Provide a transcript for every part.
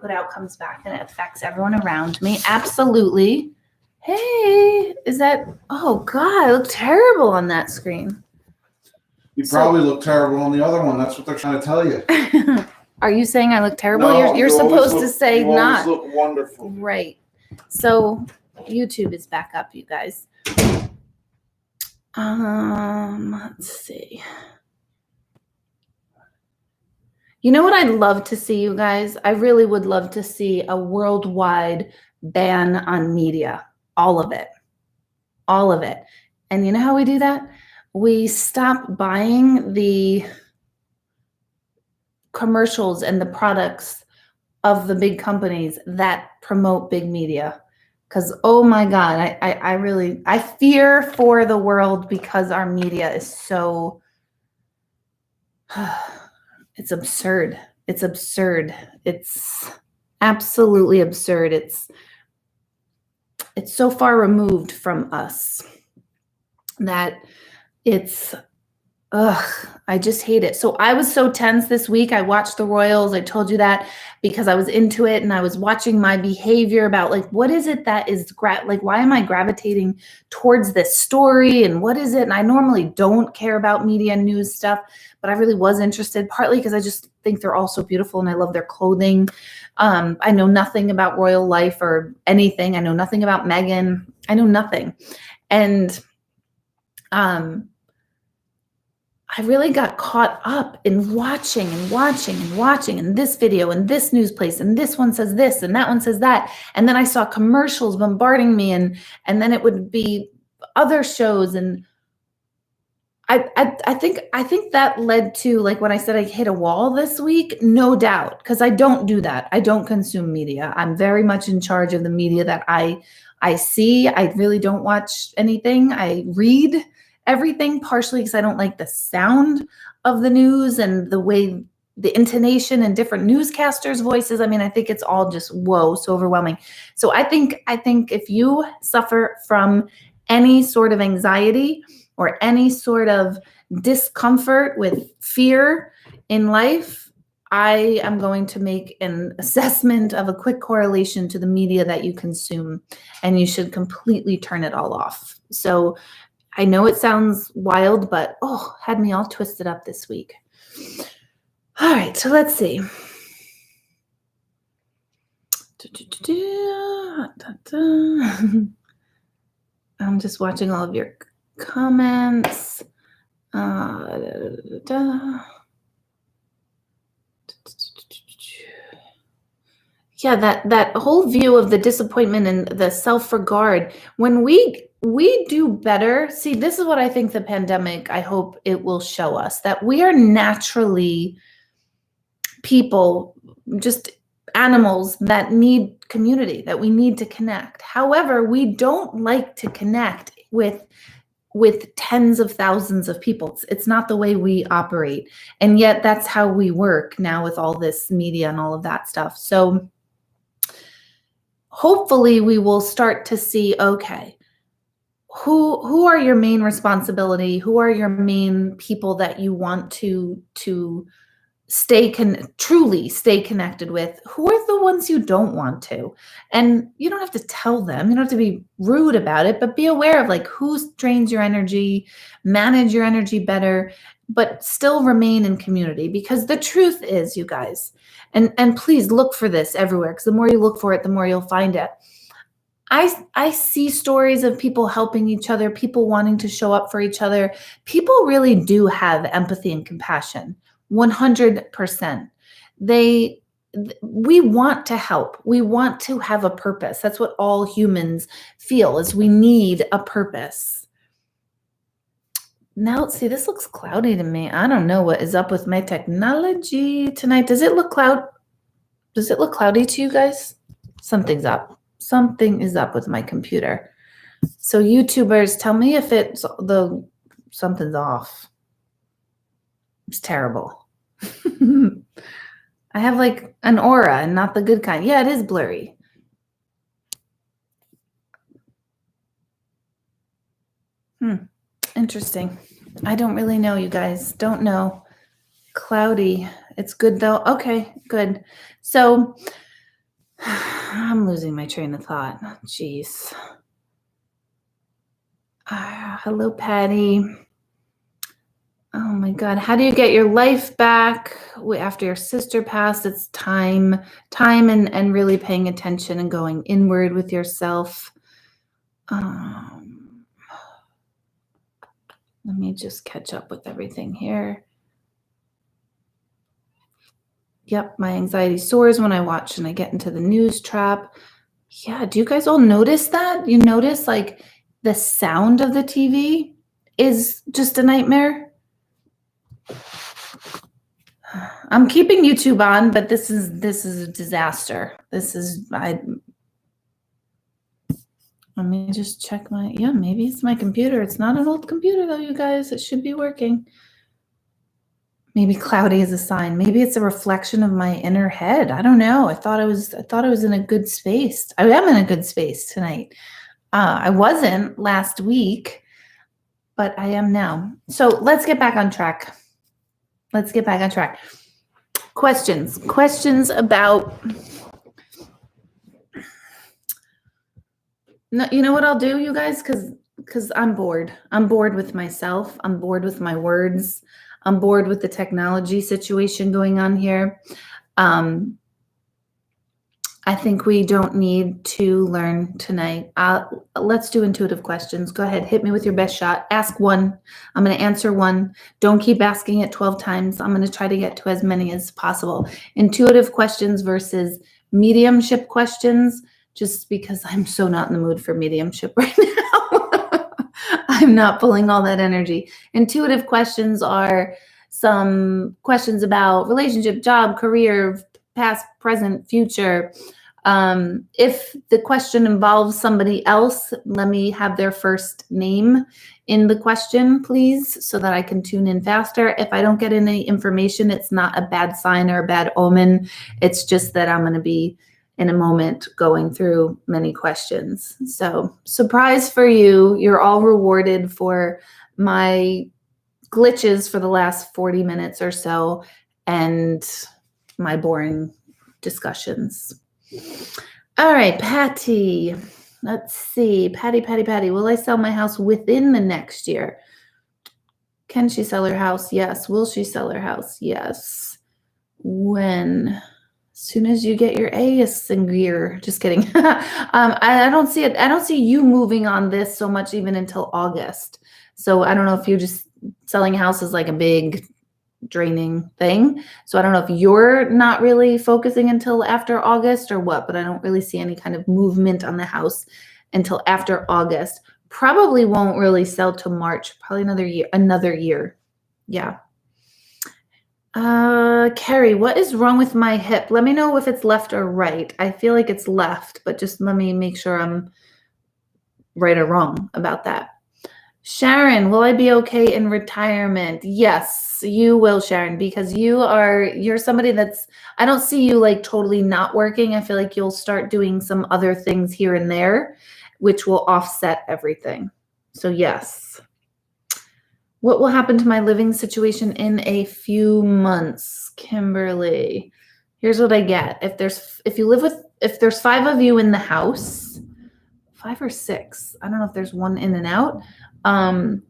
put out comes back and it affects everyone around me. Absolutely. Hey, is that, oh God, I look terrible on that screen. You probably look terrible on the other one. That's what they're trying to tell you. Are you saying I look terrible? No, you're supposed to say you not. You always look wonderful. Right. So YouTube is back up, you guys. Let's see. You know what I'd love to see, you guys? I really would love to see a worldwide ban on media. All of it. All of it. And you know how we do that? We stop buying the commercials and the products of the big companies that promote big media. Because, oh my God, I fear for the world because our media is so, it's absurd. It's absurd. It's absolutely absurd. It's so far removed from us that it's, I just hate it. So I was so tense this week. I watched the Royals. I told you that because I was into it and I was watching my behavior about like, what is it that is like, why am I gravitating towards this story and what is it? And I normally don't care about media and news stuff, but I really was interested, partly because I just think they're all so beautiful and I love their clothing. I know nothing about royal life or anything. I know nothing about Meghan. I know nothing. And, I really got caught up in watching and this video and this news place and this one says this and that one says that. And then I saw commercials bombarding me and then it would be other shows. And I think that led to, like when I said I hit a wall this week, no doubt, because I don't do that. I don't consume media. I'm very much in charge of the media that I see. I really don't watch anything. I read everything, partially because I don't like the sound of the news and the way the intonation and different newscasters' voices. I mean, I think it's all just, whoa, so overwhelming. So I think if you suffer from any sort of anxiety or any sort of discomfort with fear in life, I am going to make an assessment of a quick correlation to the media that you consume, and you should completely turn it all off. So I know it sounds wild, but had me all twisted up this week. All right, so let's see. I'm just watching all of your comments. Yeah, that whole view of the disappointment and the self-regard, when we do better. See, this is what I think the pandemic, I hope it will show us, that we are naturally people, just animals that need community, that we need to connect. However, we don't like to connect with tens of thousands of people. It's not the way we operate. And yet that's how we work now with all this media and all of that stuff. So hopefully we will start to see, okay, who are your main responsibility? Who are your main people that you want to truly stay connected with? Who are the ones you don't want to? And you don't have to tell them, you don't have to be rude about it, but be aware of like who drains your energy, manage your energy better, but still remain in community. Because the truth is, you guys, and please look for this everywhere, because the more you look for it, the more you'll find it. I see stories of people helping each other, people wanting to show up for each other. People really do have empathy and compassion, 100%. We want to help. We want to have a purpose. That's what all humans feel, is we need a purpose. Now, see, this looks cloudy to me. I don't know what is up with my technology tonight. Does it look cloudy to you guys? Something's up. Something is up with my computer. So YouTubers, tell me if something's off. It's terrible. I have like an aura and not the good kind. Yeah, it is blurry. Interesting. I don't really know, you guys. Don't know. Cloudy. It's good though. Okay, good. So I'm losing my train of thought. Jeez. Hello, Patty. Oh my God. How do you get your life back after your sister passed? It's time and really paying attention and going inward with yourself. Let me just catch up with everything here. Yep, my anxiety soars when I watch and I get into the news trap. Yeah, do you guys all notice that? You notice like the sound of the TV is just a nightmare? I'm keeping YouTube on, but this is a disaster. Let me just check maybe it's my computer. It's not an old computer though, you guys. It should be working. Maybe cloudy is a sign. Maybe it's a reflection of my inner head. I don't know. I thought I was in a good space. I am in a good space tonight. I wasn't last week, but I am now. So let's get back on track. Questions about. No, you know what I'll do, you guys, because I'm bored. I'm bored with myself. I'm bored with my words. I'm bored with the technology situation going on here. I think we don't need to learn tonight. Let's do intuitive questions. Go ahead, hit me with your best shot. Ask one. I'm going to answer one. Don't keep asking it 12 times. I'm going to try to get to as many as possible. Intuitive questions versus mediumship questions, just because I'm so not in the mood for mediumship right now. I'm not pulling all that energy. Intuitive questions are some questions about relationship, job, career, past, present, future. If the question involves somebody else, let me have their first name in the question, please, so that I can tune in faster. If I don't get any information, it's not a bad sign or a bad omen. It's just that I'm going to be in a moment going through many questions. So surprise for you. You're all rewarded for my glitches for the last 40 minutes or so and my boring discussions. All right, Patty. Let's see. Patty. Will I sell my house within the next year? Can she sell her house? Yes. Will she sell her house? Yes. When? Soon as you get your AS in gear. Just kidding. I don't see it. I don't see you moving on this so much even until August. So I don't know if you're just selling a house is like a big draining thing. So I don't know if you're not really focusing until after August or what, but I don't really see any kind of movement on the house until after August. Probably won't really sell till March, probably another year. Yeah. Carrie, what is wrong with my hip? Let me know if it's left or right. I feel like it's left, but just let me make sure I'm right or wrong about that. Sharon, will I be okay in retirement? Yes, you will, Sharon, because you're somebody I don't see you like totally not working. I feel like you'll start doing some other things here and there, which will offset everything. So yes. What will happen to my living situation in a few months? Kimberly, here's what I get. If there's 5 of you in the house, 5 or 6, I don't know if there's one in and out. I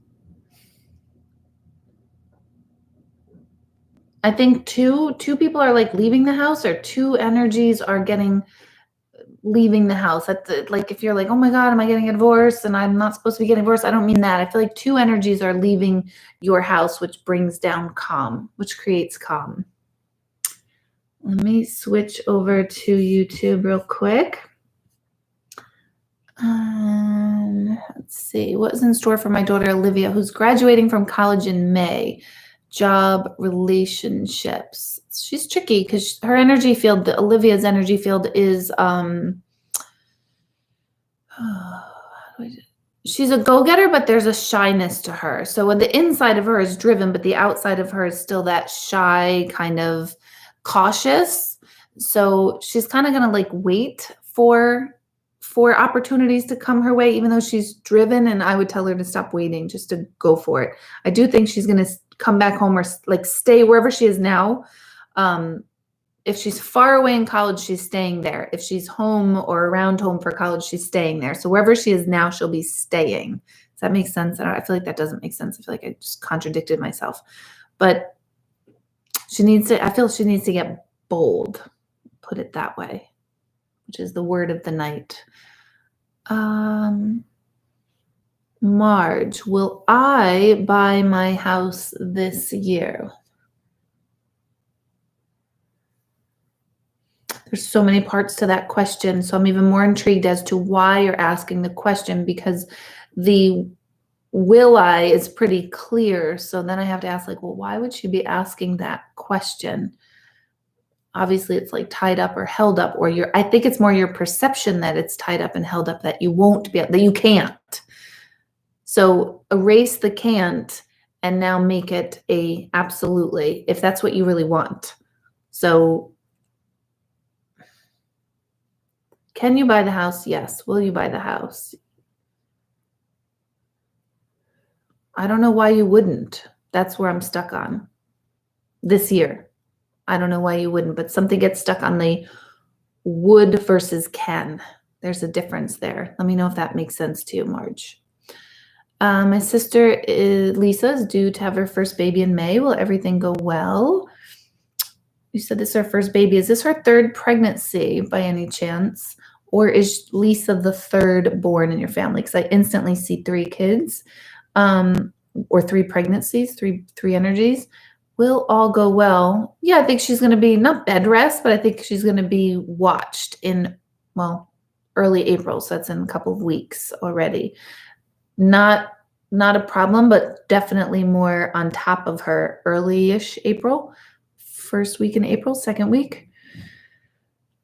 think two people are like leaving the house, or 2 energies are leaving the house. Like if you're like, oh my God, am I getting a divorce and I'm not supposed to be getting divorced? I don't mean that. I feel like 2 energies are leaving your house, which brings down calm, which creates calm. Let me switch over to YouTube real quick. Let's see. What's in store for my daughter, Olivia, who's graduating from college in May? Job, relationships. She's tricky because her energy field, Olivia's energy field is, she's a go-getter, but there's a shyness to her. So when the inside of her is driven, but the outside of her is still that shy, kind of cautious. So she's kind of going to like wait for opportunities to come her way, even though she's driven, and I would tell her to stop waiting, just to go for it. I do think she's going to come back home or like stay wherever she is now, If she's far away in college, she's staying there. If she's home or around home for college, she's staying there. So wherever she is now, she'll be staying. Does that make sense? I feel like that doesn't make sense. I feel like I just contradicted myself. But I feel she needs to get bold, put it that way, which is the word of the night. Marge, will I buy my house this year? There's so many parts to that question. So I'm even more intrigued as to why you're asking the question, because the will I is pretty clear. So then I have to ask, like, well, why would she be asking that question? Obviously it's like tied up or held up, or I think it's more your perception that it's tied up and held up, that you won't be, that you can't. So erase the can't and now make it a absolutely, if that's what you really want. So can you buy the house? Yes. Will you buy the house? I don't know why you wouldn't. That's where I'm stuck on this year. I don't know why you wouldn't, but something gets stuck on the would versus can. There's a difference there. Let me know if that makes sense to you, Marge. My sister Lisa is due to have her first baby in May. Will everything go well? You said this is her first baby. Is this her third pregnancy by any chance? Or is Lisa the third born in your family? Because I instantly see 3 kids, or 3 pregnancies, three energies. Will all go well? Yeah, I think she's going to be, not bed rest, but I think she's going to be watched in, well, early April. So that's in a couple of weeks already. Not a problem, but definitely more on top of her early-ish April. First week in April, second week.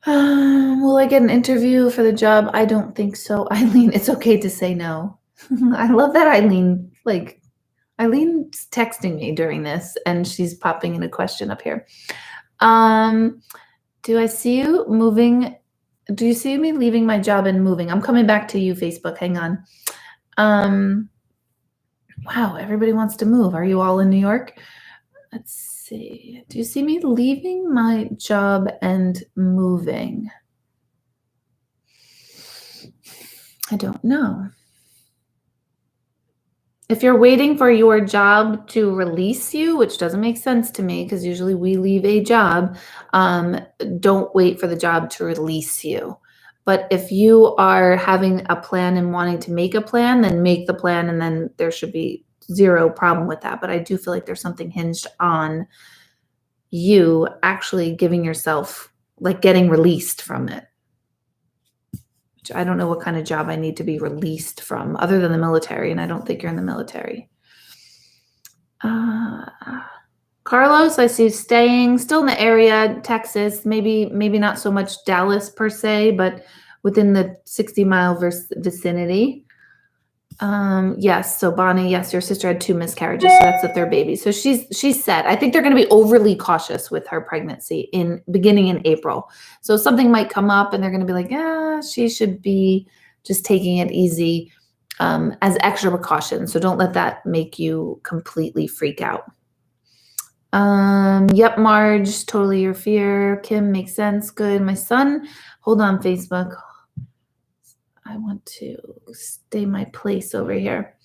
Will I get an interview for the job? I don't think so. Eileen, it's okay to say no. I love that Eileen's texting me during this, and she's popping in a question up here. Do I see you moving? Do you see me leaving my job and moving? I'm coming back to you, Facebook. Hang on. Wow, everybody wants to move. Are you all in New York? Let's see. Do you see me leaving my job and moving? I don't know. If you're waiting for your job to release you, which doesn't make sense to me because usually we leave a job, don't wait for the job to release you. But if you are having a plan and wanting to make a plan, then make the plan, and then there should be zero problem with that. But I do feel like there's something hinged on you actually giving yourself, like, getting released from it. I don't know what kind of job I need to be released from other than the military, and I don't think you're in the military. Carlos, I see staying still in the area, Texas, maybe not so much Dallas per se, but within the 60-mile vicinity. Yes, so Bonnie, yes, your sister had 2 miscarriages, so that's the 3rd baby. So she's set. I think they're going to be overly cautious with her pregnancy beginning in April. So something might come up and they're going to be like, yeah, she should be just taking it easy, as extra precaution. So don't let that make you completely freak out. Yep, Marge, totally your fear. Kim, makes sense. Good. My son, hold on, Facebook. I want to stay my place over here.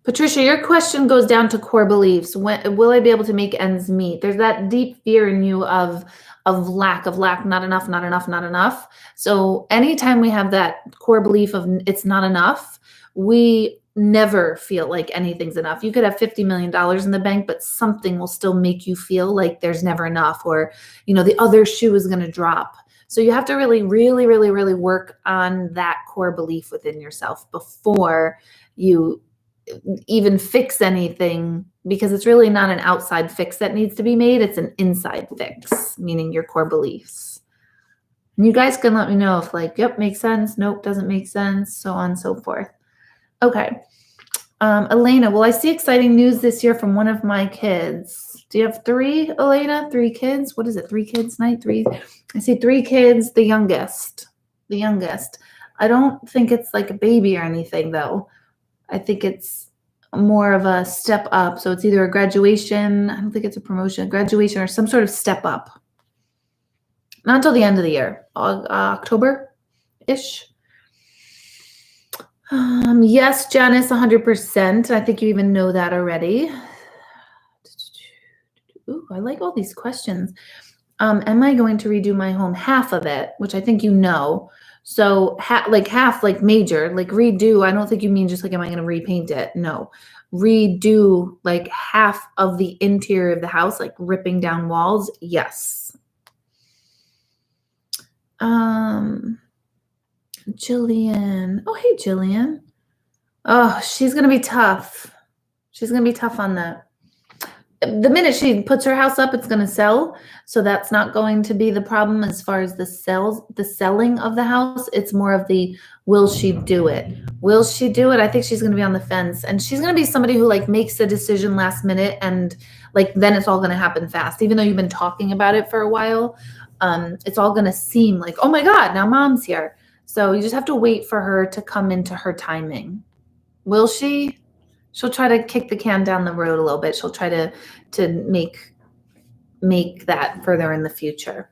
Patricia, your question goes down to core beliefs. When will I be able to make ends meet? There's that deep fear in you of lack, not enough. So anytime we have that core belief of it's not enough, we never feel like anything's enough. You could have $50 million in the bank, but something will still make you feel like there's never enough, or, the other shoe is going to drop. So you have to really, really, really, really work on that core belief within yourself before you even fix anything, because it's really not an outside fix that needs to be made. It's an inside fix, meaning your core beliefs. And you guys can let me know if, like, yep, makes sense. Nope, doesn't make sense. So on and so forth. Okay. Elena, will I see exciting news this year from one of my kids? Do you have 3, Elena? 3 kids? What is it? 3 kids night? 3? I see 3 kids, the youngest. I don't think it's like a baby or anything, though. I think it's more of a step up. So it's either a graduation, I don't think it's a promotion, graduation, or some sort of step up. Not until the end of the year, October-ish. Yes, Janice, 100%. I think you even know that already. Ooh, I like all these questions. Am I going to redo my home? Half of it, which I think you know. So half, like major, like redo. I don't think you mean just like, am I going to repaint it? No. Redo like half of the interior of the house, like ripping down walls. Yes. Jillian. Oh, hey, Jillian. Oh, she's going to be tough. She's going to be tough on that. The minute she puts her house up, it's going to sell. So that's not going to be the problem as far as the selling of the house. It's more of the, will she do it? Will she do it? I think she's going to be on the fence, and she's going to be somebody who like makes a decision last minute, and like, then it's all going to happen fast. Even though you've been talking about it for a while, it's all going to seem like, oh my God, now mom's here. So you just have to wait for her to come into her timing. Will she? She'll try to kick the can down the road a little bit. She'll try to make that further in the future.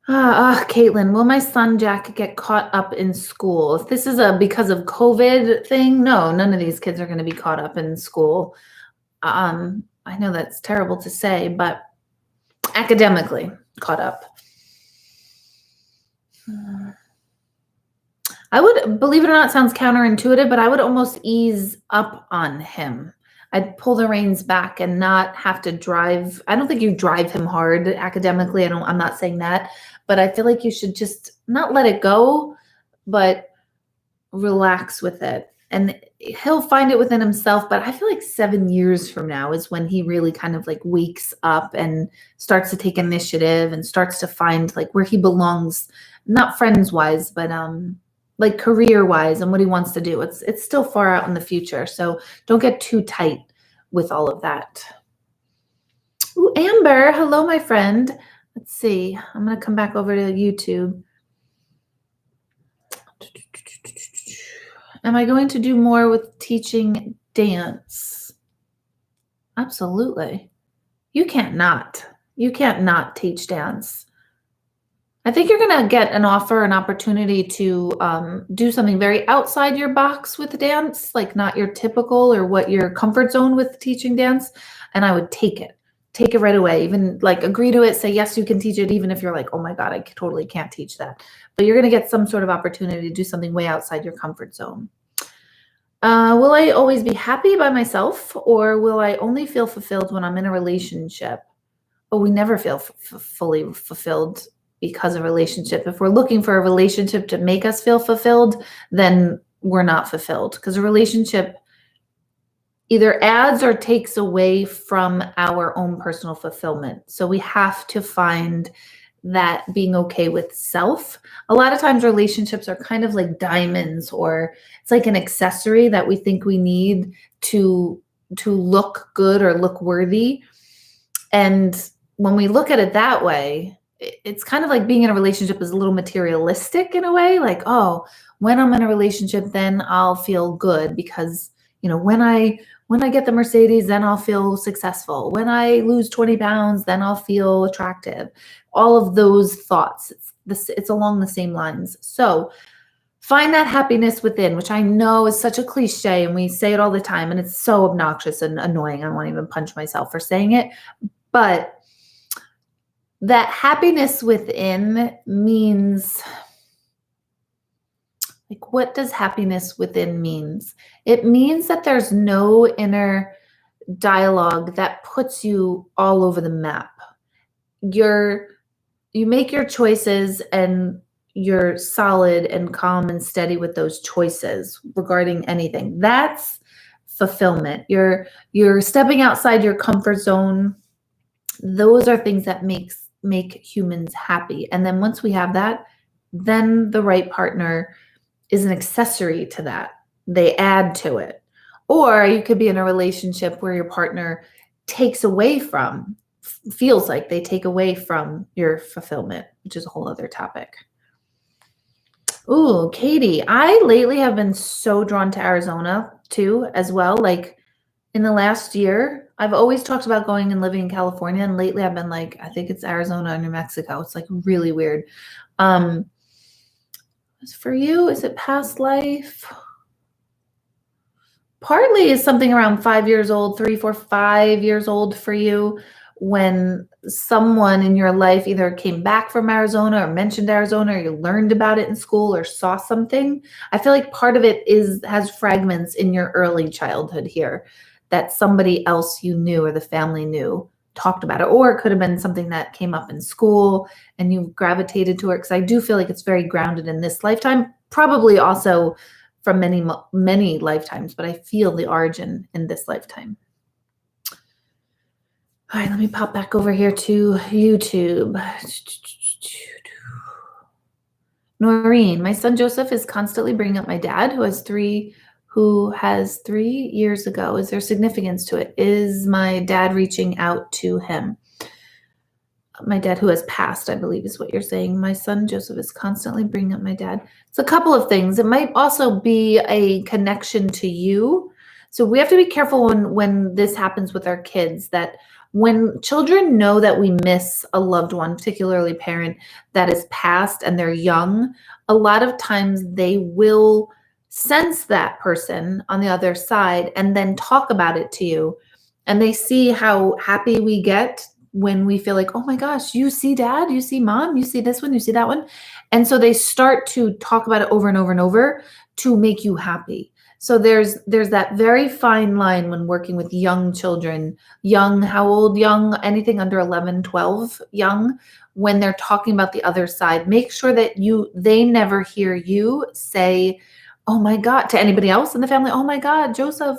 Caitlin, will my son Jack get caught up in school? If this is a because of COVID thing, no, none of these kids are going to be caught up in school. I know that's terrible to say, but academically caught up. I would, believe it or not, sounds counterintuitive, but I would almost ease up on him. I'd pull the reins back and not have to drive. I don't think you drive him hard academically. I'm not saying that, but I feel like you should just not let it go, but relax with it. And he'll find it within himself. But I feel like 7 years from now is when he really kind of like wakes up and starts to take initiative and starts to find like where he belongs, not friends wise, but, like career wise and what he wants to do. It's still far out in the future. So don't get too tight with all of that. Ooh, Amber, hello, my friend. Let's see. I'm going to come back over to YouTube. Am I going to do more with teaching dance? Absolutely. You can't not teach dance. I think you're going to get an opportunity to do something very outside your box with dance, like not your typical or what your comfort zone with teaching dance. And I would take it right away, even like agree to it, say, yes, you can teach it, even if you're like, oh my God, I totally can't teach that. But you're going to get some sort of opportunity to do something way outside your comfort zone. Will I always be happy by myself, or will I only feel fulfilled when I'm in a relationship? Oh, we never feel fully fulfilled because of a relationship. If we're looking for a relationship to make us feel fulfilled, then we're not fulfilled, because a relationship either adds or takes away from our own personal fulfillment. So we have to find that being okay with self. A lot of times relationships are kind of like diamonds, or it's like an accessory that we think we need to look good or look worthy. And when we look at it that way, it's kind of like being in a relationship is a little materialistic in a way, like, oh, when I'm in a relationship, then I'll feel good because, you know, when I get the Mercedes, then I'll feel successful. When I lose 20 pounds, then I'll feel attractive. All of those thoughts, it's along the same lines. So find that happiness within, which I know is such a cliche and we say it all the time and it's so obnoxious and annoying. I won't even punch myself for saying it, but that happiness within means, like, what does happiness within means? It means that there's no inner dialogue that puts you all over the map. You make your choices and you're solid and calm and steady with those choices regarding anything. That's fulfillment. You're stepping outside your comfort zone. Those are things that make humans happy. And then once we have that, then the right partner is an accessory to that. They add to it. Or you could be in a relationship where your partner feels like they take away from your fulfillment, which is a whole other topic. Ooh, Katie, I lately have been so drawn to Arizona too, as well. Like in the last year, I've always talked about going and living in California, and lately I've been like, I think it's Arizona or New Mexico. It's like really weird. Um, as for you, is it past life? Partly is something around 5 years old, 3, 4, 5 years old for you, when someone in your life either came back from Arizona or mentioned Arizona, or you learned about it in school or saw something. I feel like part of it has fragments in your early childhood here that somebody else you knew or the family knew talked about it, or it could have been something that came up in school and you gravitated to it. Because I do feel like it's very grounded in this lifetime, probably also from many lifetimes, but I feel the origin in this lifetime. All right, let me pop back over here to YouTube. Noreen, my son Joseph is constantly bringing up my dad, who has 3 years ago. Is there significance to it? Is my dad reaching out to him? My dad who has passed, I believe is what you're saying. My son Joseph is constantly bringing up my dad. It's a couple of things. It might also be a connection to you. So we have to be careful when this happens with our kids, that when children know that we miss a loved one, particularly a parent that is passed and they're young, a lot of times they will sense that person on the other side and then talk about it to you. And they see how happy we get when we feel like, oh my gosh, you see dad, you see mom, you see this one, you see that one. And so they start to talk about it over and over and over to make you happy. So there's that very fine line when working with young children, young, how old young, anything under 11, 12 young, when they're talking about the other side, make sure that they never hear you say, oh my God, to anybody else in the family, oh my God, Joseph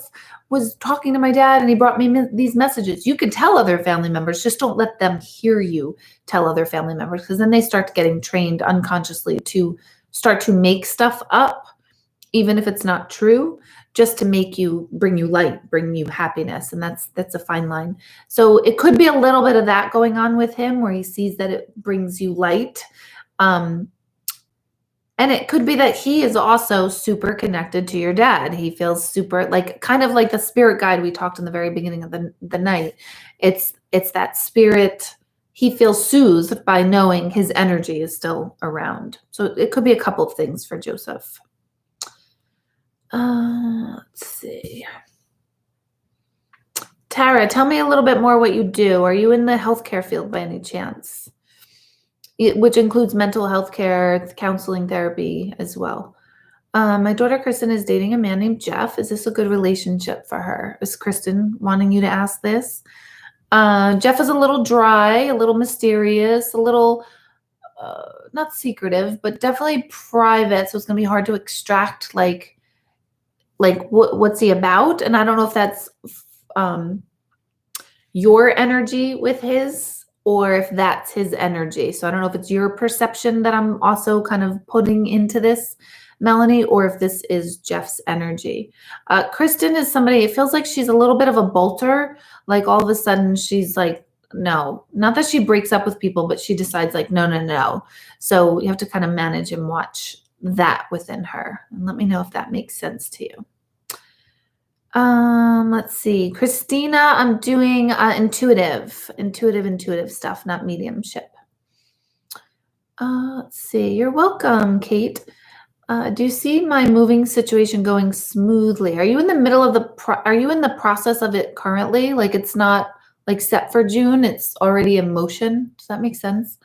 was talking to my dad and he brought me these messages. You could tell other family members, just don't let them hear you tell other family members, because then they start getting trained unconsciously to start to make stuff up, even if it's not true, just to bring you light, bring you happiness. And that's a fine line. So it could be a little bit of that going on with him, where he sees that it brings you light. And it could be that he is also super connected to your dad. He feels super, like, kind of like the spirit guide we talked in the very beginning of the night. It's that spirit. He feels soothed by knowing his energy is still around. So it could be a couple of things for Joseph. Let's see. Tara, tell me a little bit more what you do. Are you in the healthcare field by any chance? Which includes mental health care, counseling, therapy as well. My daughter Kristen is dating a man named Jeff. Is this a good relationship for her? Is Kristen wanting you to ask this? Jeff is a little dry, a little mysterious, a little not secretive, but definitely private. So it's going to be hard to extract like what's he about. And I don't know if that's your energy with his, or if that's his energy. So I don't know if it's your perception that I'm also kind of putting into this, Melanie, or if this is Jeff's energy. Kristen is somebody, it feels like she's a little bit of a bolter. Like all of a sudden she's like, no, not that she breaks up with people, but she decides like, no, no, no. So you have to kind of manage and watch that within her. And let me know if that makes sense to you. Let's see. Christina, I'm doing intuitive stuff, not mediumship. Let's see. You're welcome, Kate. Do you see my moving situation going smoothly? Are you in the middle of are you in the process of it currently? Like it's not like set for June, it's already in motion. Does that make sense?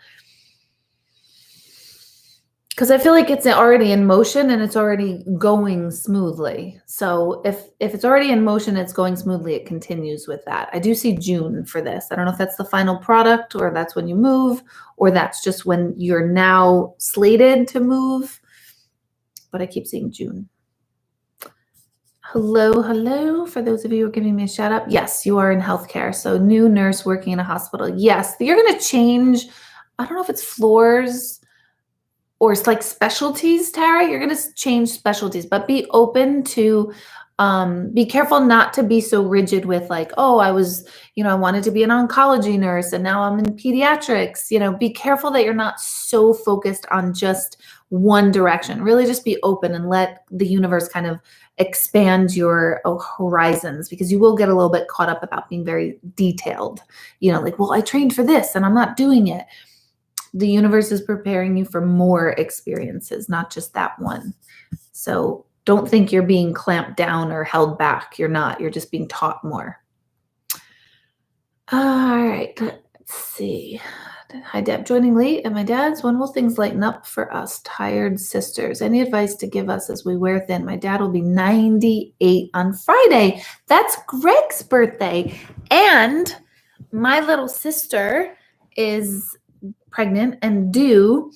Because I feel like it's already in motion and it's already going smoothly. So if it's already in motion, it's going smoothly, it continues with that. I do see June for this. I don't know if that's the final product, or that's when you move, or that's just when you're now slated to move. But I keep seeing June. Hello, hello. For those of you who are giving me a shout out. Yes, you are in healthcare. So new nurse working in a hospital. Yes, you're going to change. I don't know if it's floors or it's like specialties, Tara. You're going to change specialties, but be open to Be careful not to be so rigid with like, oh, I wanted to be an oncology nurse and now I'm in pediatrics. Be careful that you're not so focused on just one direction. Really just be open and let the universe kind of expand your horizons, because you will get a little bit caught up about being very detailed. Like, well, I trained for this and I'm not doing it. The universe is preparing you for more experiences, not just that one. So don't think you're being clamped down or held back. You're not. You're just being taught more. All right. Let's see. Hi, Deb. Joining late at my dad's. When will things lighten up for us tired sisters? Any advice to give us as we wear thin? My dad will be 98 on Friday. That's Greg's birthday. And my little sister is pregnant and due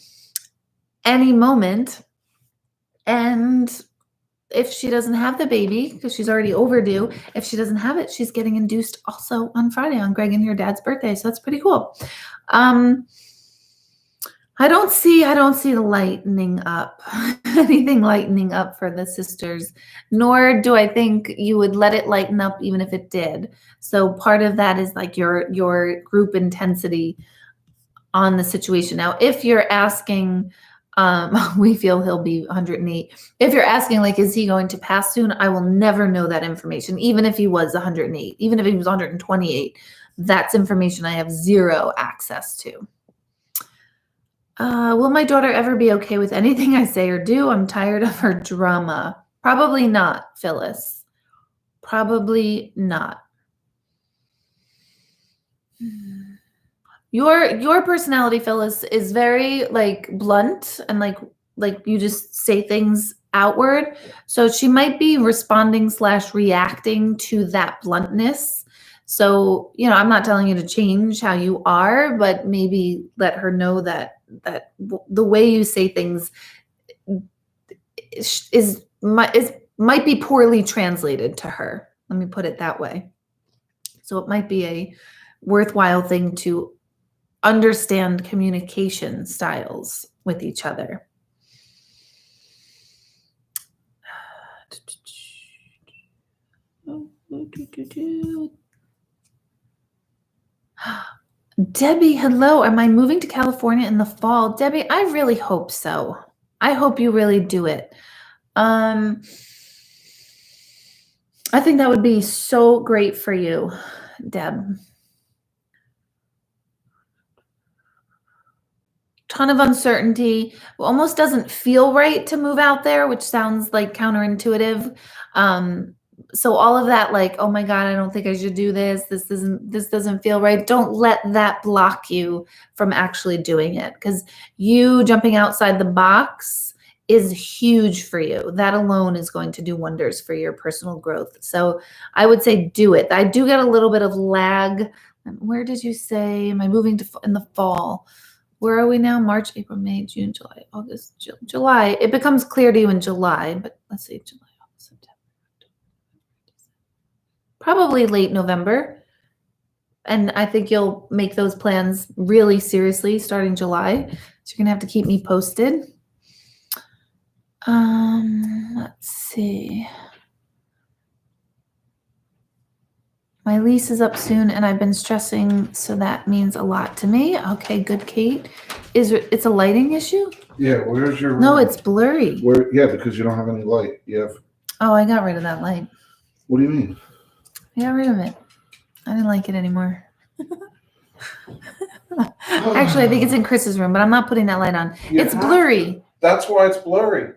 any moment. And if she doesn't have the baby, because she's already overdue, if she doesn't have it, she's getting induced also on Friday on Greg and your dad's birthday. So that's pretty cool. I don't see the lightening up, anything lightening up for the sisters, nor do I think you would let it lighten up even if it did. So part of that is like your group intensity on the situation. Now, if you're asking, we feel he'll be 108. If you're asking, like, is he going to pass soon? I will never know that information, even if he was 108, even if he was 128. That's information I have zero access to. Will my daughter ever be okay with anything I say or do? I'm tired of her drama. Probably not, Phyllis. Probably not. Your personality, Phyllis, is very like blunt and like you just say things outward. So she might be responding / reacting to that bluntness. So, I'm not telling you to change how you are, but maybe let her know that the way you say things might be poorly translated to her. Let me put it that way. So it might be a worthwhile thing to understand communication styles with each other. Debbie, hello. Am I moving to California in the fall? Debbie, I really hope so. I hope you really do it. I think that would be so great for you, Deb. Ton of uncertainty. Almost doesn't feel right to move out there, which sounds like counterintuitive. So all of that, like, oh my God, I don't think I should do this. This doesn't feel right. Don't let that block you from actually doing it, because you jumping outside the box is huge for you. That alone is going to do wonders for your personal growth. So I would say do it. I do get a little bit of lag. Where did you say, am I moving to in the fall? Where are we now? March, April, May, June, July, August, July. It becomes clear to you in July, but let's see, July, August, September, probably late November. And I think you'll make those plans really seriously starting July. So you're going to have to keep me posted. Let's see. My lease is up soon and I've been stressing, so that means a lot to me. Okay, good, Kate. It's a lighting issue? Yeah, where's your room? No, it's blurry. Yeah, because you don't have any light. You have. Oh, I got rid of that light. What do you mean? I got rid of it. I didn't like it anymore. Actually, I think it's in Chris's room, but I'm not putting that light on. It's blurry. That's why it's blurry.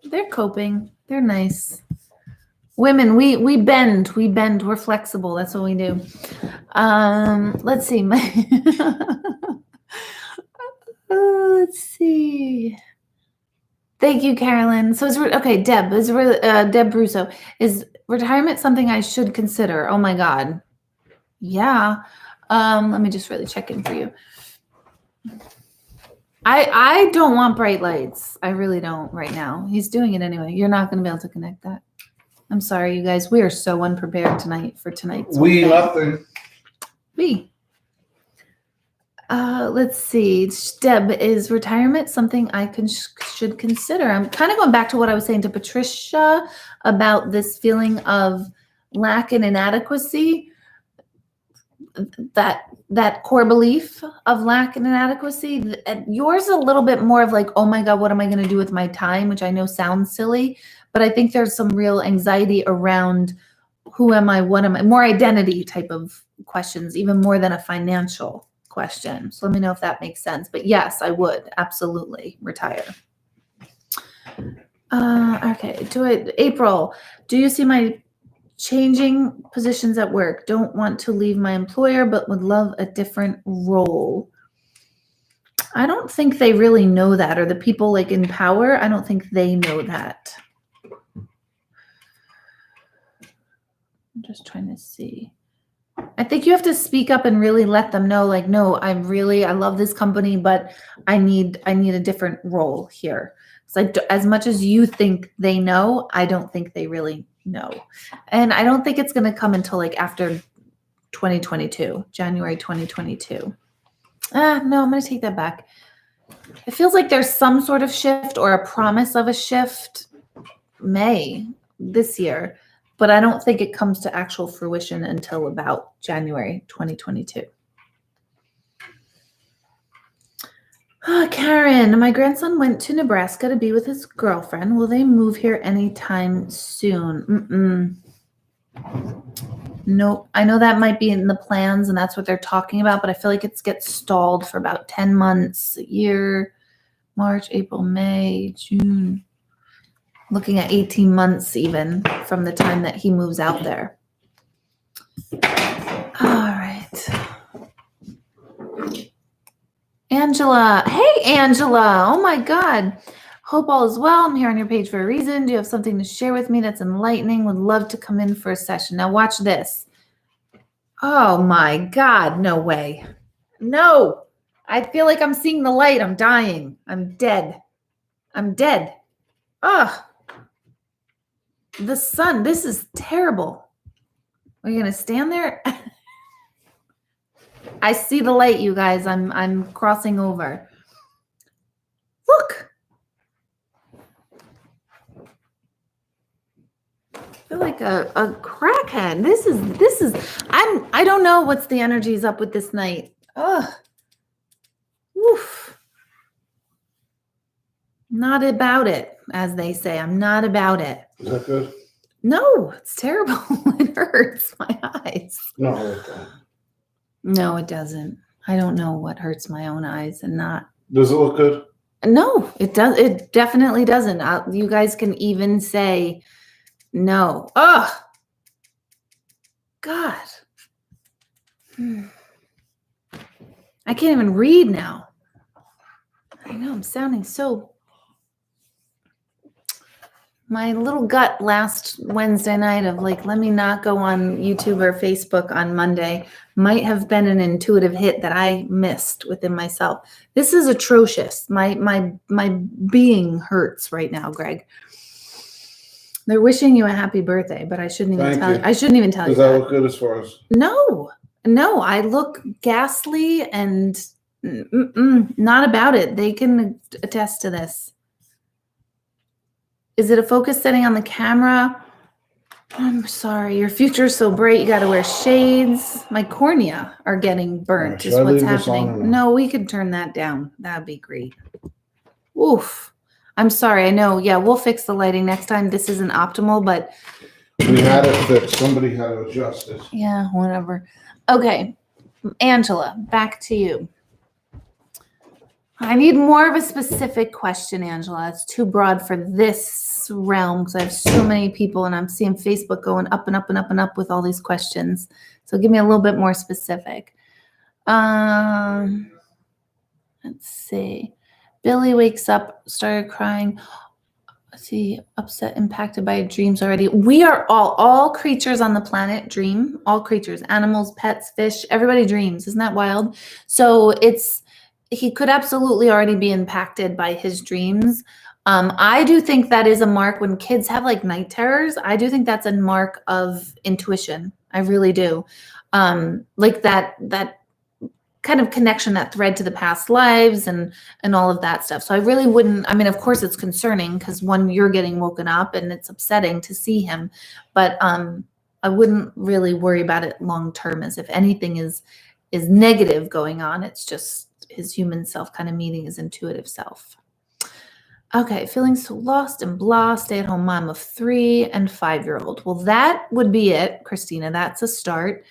They're coping. They're nice. Women, we bend. We're flexible. That's what we do. Let's see. Let's see. Thank you, Carolyn. So okay, Deb. Deb Russo. Is retirement something I should consider? Oh my God. Yeah. Let me just really check in for you. I don't want bright lights. I really don't right now. He's doing it anyway. You're not going to be able to connect that. I'm sorry, you guys. We are so unprepared tonight for tonight's. Nothing. Let's see. Deb, is retirement something I should consider? I'm kind of going back to what I was saying to Patricia about this feeling of lack and inadequacy. That core belief of lack and inadequacy. Yours is a little bit more of like, oh my God, what am I going to do with my time? Which I know sounds silly, but I think there's some real anxiety around who am I, what am I, more identity type of questions, even more than a financial question. So let me know if that makes sense. But yes, I would absolutely retire. Okay, April, do you see my changing positions at work? Don't want to leave my employer, but would love a different role. I don't think they really know that, or the people like in power, I don't think they know that. I'm just trying to see. I think you have to speak up and really let them know, like, no, I love this company, but I need a different role here. So as much as you think they know, I don't think they really know. And I don't think it's going to come until like after 2022, January 2022. No, I'm going to take that back. It feels like there's some sort of shift or a promise of a shift May this year, but I don't think it comes to actual fruition until about January 2022. Karen, my grandson went to Nebraska to be with his girlfriend. Will they move here anytime soon? Nope. I know that might be in the plans and that's what they're talking about, but I feel like it gets stalled for about 10 months, a year, March, April, May, June. Looking at 18 months even from the time that he moves out there. All right. Angela. Hey, Angela. Oh my God. Hope all is well. I'm here on your page for a reason. Do you have something to share with me that's enlightening? Would love to come in for a session. Now watch this. Oh my God. No way. No. I feel like I'm seeing the light. I'm dying. I'm dead. I'm dead. Ugh. The sun. This is terrible. Are you going to stand there? I see the light, you guys. I'm crossing over. Look. I feel like a crackhead. This is I don't know what's the energies up with this night. Ugh. Woof. Not about it, as they say. I'm not about it. Is that good? No, it's terrible. It hurts my eyes. No, it don't. No, it doesn't. I don't know what hurts my own eyes and not. Does it look good? No, it does. It definitely doesn't. You guys can even say no. Ugh. God. I can't even read now. I know I'm sounding so. My little gut last Wednesday night of like, let me not go on YouTube or Facebook on Monday might have been an intuitive hit that I missed within myself. This is atrocious. My being hurts right now, Greg. They're wishing you a happy birthday, but I shouldn't even tell you. I shouldn't even tell you. Does that look good as far as? No, I look ghastly and not about it. They can attest to this. Is it a focus setting on the camera? I'm sorry. Your future is so bright. You got to wear shades. My cornea are getting burnt is what's happening. No, we could turn that down. That'd be great. Oof. I'm sorry. I know. Yeah, we'll fix the lighting next time. This isn't optimal, but. We had it fixed. Somebody had to adjust it. Yeah, whatever. Okay. Angela, back to you. I need more of a specific question, Angela. It's too broad for this realm because I have so many people and I'm seeing Facebook going up and up and up and up with all these questions. So give me a little bit more specific. Let's see. Billy wakes up, started crying. Let's see, upset, impacted by dreams already. We are all creatures on the planet dream. All creatures, animals, pets, fish, everybody dreams. Isn't that wild? So he could absolutely already be impacted by his dreams. I do think that is a mark when kids have like night terrors. I do think that's a mark of intuition. I really do. Like that kind of connection, that thread to the past lives and all of that stuff. So I really wouldn't, I mean, of course it's concerning because one, you're getting woken up and it's upsetting to see him, but I wouldn't really worry about it long term, as if anything is negative going on. It's just his human self kind of meeting his intuitive self. Okay, feeling so lost and blah, stay-at-home mom of 3 and 5-year-old. Well, that would be it, Christina. That's a start.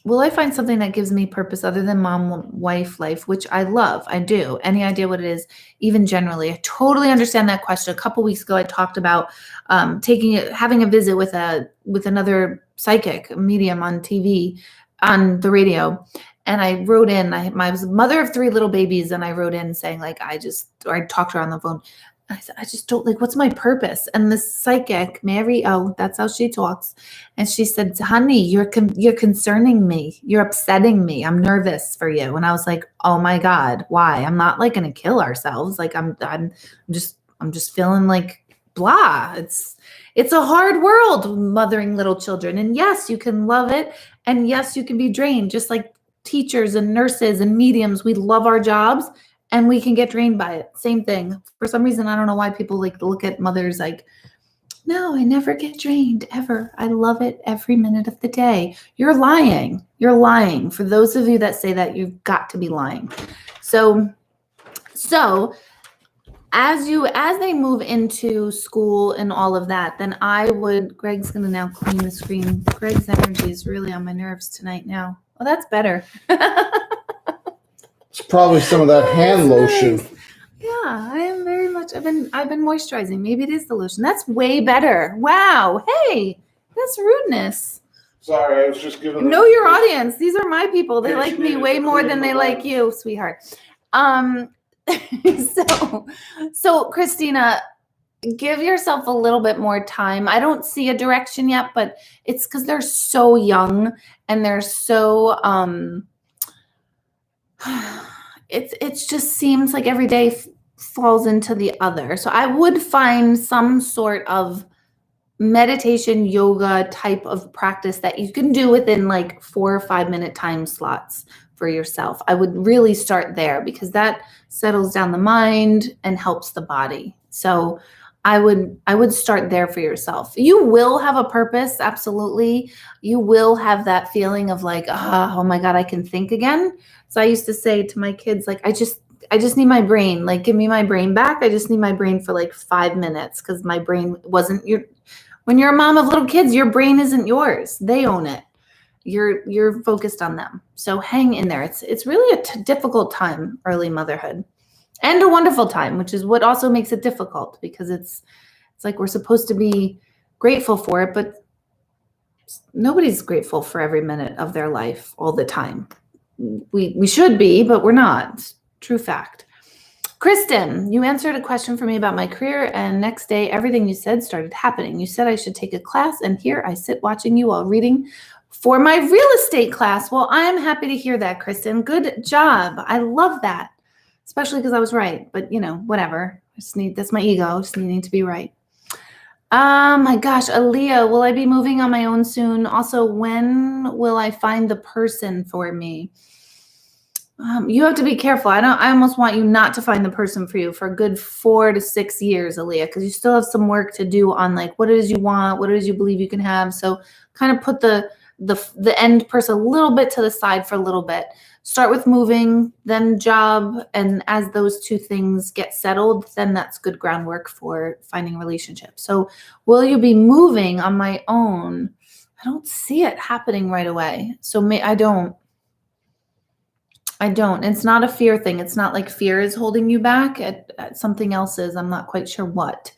Will I find something that gives me purpose other than mom, wife life, which I love? I do. Any idea what it is, even generally? I totally understand that question. A couple weeks ago, I talked about having a visit with another psychic medium on TV, on the radio. And I wrote in, I was a mother of 3 little babies, and I wrote in saying, like, I talked to her on the phone. I said, I just don't, like, what's my purpose? And the psychic, Mary, that's how she talks. And she said, honey, you're concerning me. You're upsetting me. I'm nervous for you. And I was like, oh my God, why? I'm not like going to kill ourselves. Like I'm just feeling like blah. It's a hard world, mothering little children. And yes, you can love it. And yes, you can be drained, just like teachers and nurses and mediums. We love our jobs and we can get drained by it. Same thing. For some reason, I don't know why people like look at mothers like, no, I never get drained ever. I love it every minute of the day. You're lying. You're lying. For those of you that say that, you've got to be lying. So as they move into school and all of that, then Greg's going to now clean the screen. Greg's energy is really on my nerves tonight now. Oh, that's better. It's probably some of that hand lotion. Nice. Yeah, I am very much. I've been moisturizing. Maybe it is the lotion. That's way better. Wow. Hey, that's rudeness. Sorry, I was just giving. Know your audience. These are my people. They like me way more than they like you, sweetheart. So Christina, give yourself a little bit more time. I don't see a direction yet, but it's because they're so young and they're so it just seems like every day falls into the other. So I would find some sort of meditation, yoga type of practice that you can do within like 4 or 5 minute time slots for yourself. I would really start there because that settles down the mind and helps the body. So I would start there for yourself. You will have a purpose. Absolutely. You will have that feeling of like, oh my God, I can think again. So I used to say to my kids, like, I just need my brain, like, give me my brain back. I just need my brain for like 5 minutes. Cause my brain wasn't when you're a mom of little kids, your brain isn't yours. They own it. You're focused on them. So hang in there. It's really a difficult time, early motherhood. And a wonderful time, which is what also makes it difficult because it's like we're supposed to be grateful for it, but nobody's grateful for every minute of their life all the time. We should be, but we're not. True fact. Kristen, you answered a question for me about my career, and next day, everything you said started happening. You said I should take a class, and here I sit watching you while reading for my real estate class. Well, I am happy to hear that, Kristen. Good job. I love that. Especially because I was right, but whatever. That's my ego, just needing to be right. My gosh, Aaliyah, will I be moving on my own soon? Also, when will I find the person for me? You have to be careful. I almost want you not to find the person for you for a good 4 to 6 years, Aaliyah, because you still have some work to do on like what it is you want, what it is you believe you can have. So kind of put the end person a little bit to the side for a little bit. Start with moving, then job, and as those two things get settled, then that's good groundwork for finding relationships. So will you be moving on my own? I don't see it happening right away. So I don't. It's not a fear thing. It's not like fear is holding you back. At something else is. I'm not quite sure what.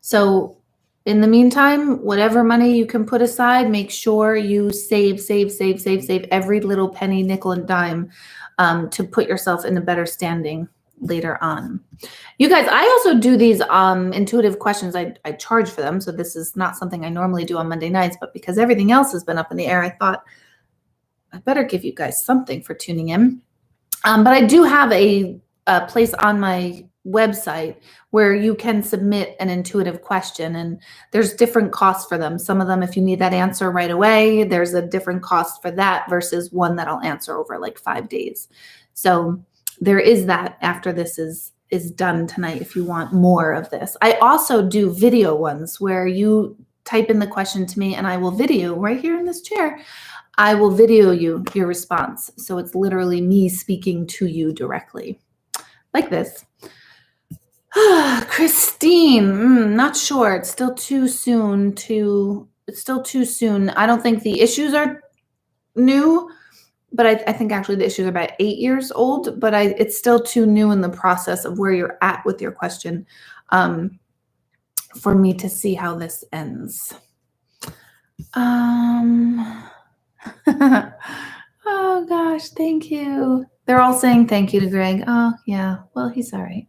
So in the meantime, whatever money you can put aside, make sure you save every little penny, nickel, and dime to put yourself in a better standing later on. You guys, I also do these intuitive questions. I charge for them. So this is not something I normally do on Monday nights, but because everything else has been up in the air, I thought I better give you guys something for tuning in. But I do have a place on my website where you can submit an intuitive question, and there's different costs for them. Some of them, if you need that answer right away, there's a different cost for that versus one that I'll answer over like 5 days. So there is that after this is done tonight if you want more of this. I also do video ones where you type in the question to me and I will video right here in this chair. I will video you your response. So it's literally me speaking to you directly like this. Christine, not sure. It's still too soon. I don't think the issues are new, but I think actually the issues are about 8 years old, but it's still too new in the process of where you're at with your question for me to see how this ends. Oh gosh, thank you. They're all saying thank you to Greg. Oh yeah, well, he's all right.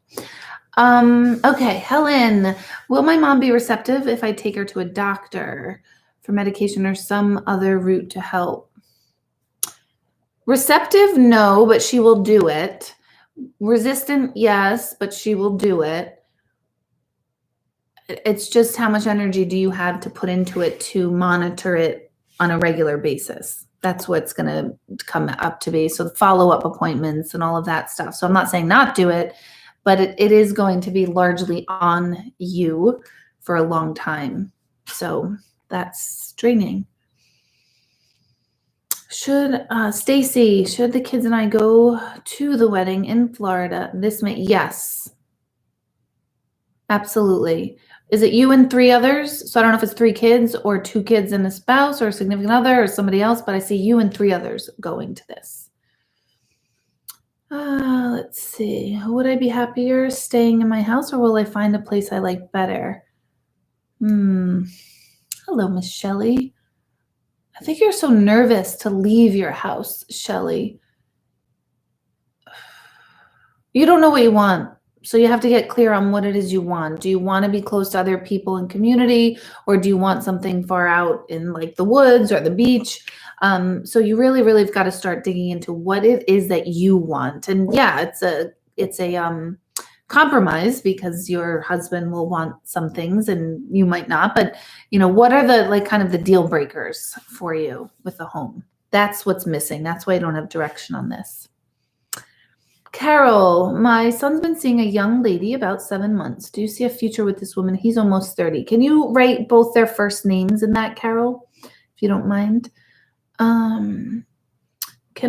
Okay, Helen, will my mom be receptive if I take her to a doctor for medication or some other route to help? Receptive, no, but she will do it. Resistant, yes, but she will do it. It's just how much energy do you have to put into it to monitor it on a regular basis? That's what's going to come up to be. So follow-up appointments and all of that stuff. So I'm not saying not do it, but it is going to be largely on you for a long time. So that's draining. Stacy, should the kids and I go to the wedding in Florida this May? Yes. Absolutely. Is it you and 3 others? So I don't know if it's 3 kids or 2 kids and a spouse or a significant other or somebody else, but I see you and 3 others going to this. Let's see. Would I be happier staying in my house or will I find a place I like better? Hello, Miss Shelley. I think you're so nervous to leave your house, Shelley. You don't know what you want. So you have to get clear on what it is you want. Do you want to be close to other people in community, or do you want something far out in like the woods or the beach? So you really have got to start digging into what it is that you want. And yeah, it's a compromise because your husband will want some things and you might not. But you know, what are the like kind of the deal breakers for you with the home? That's what's missing. That's why I don't have direction on this. Carol, my son's been seeing a young lady about 7 months. Do you see a future with this woman? He's almost 30. Can you write both their first names in that, Carol, if you don't mind? Can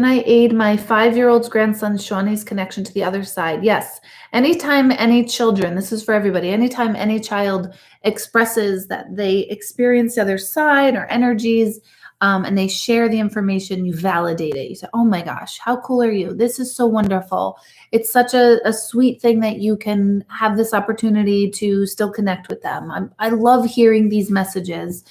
I aid my 5-year-old's grandson, Shawnee's connection to the other side? Yes. Anytime any children, this is for everybody, anytime any child expresses that they experience the other side or energies, and they share the information, you validate it. You say, oh my gosh, how cool are you? This is so wonderful. It's such a sweet thing that you can have this opportunity to still connect with them. I love hearing these messages,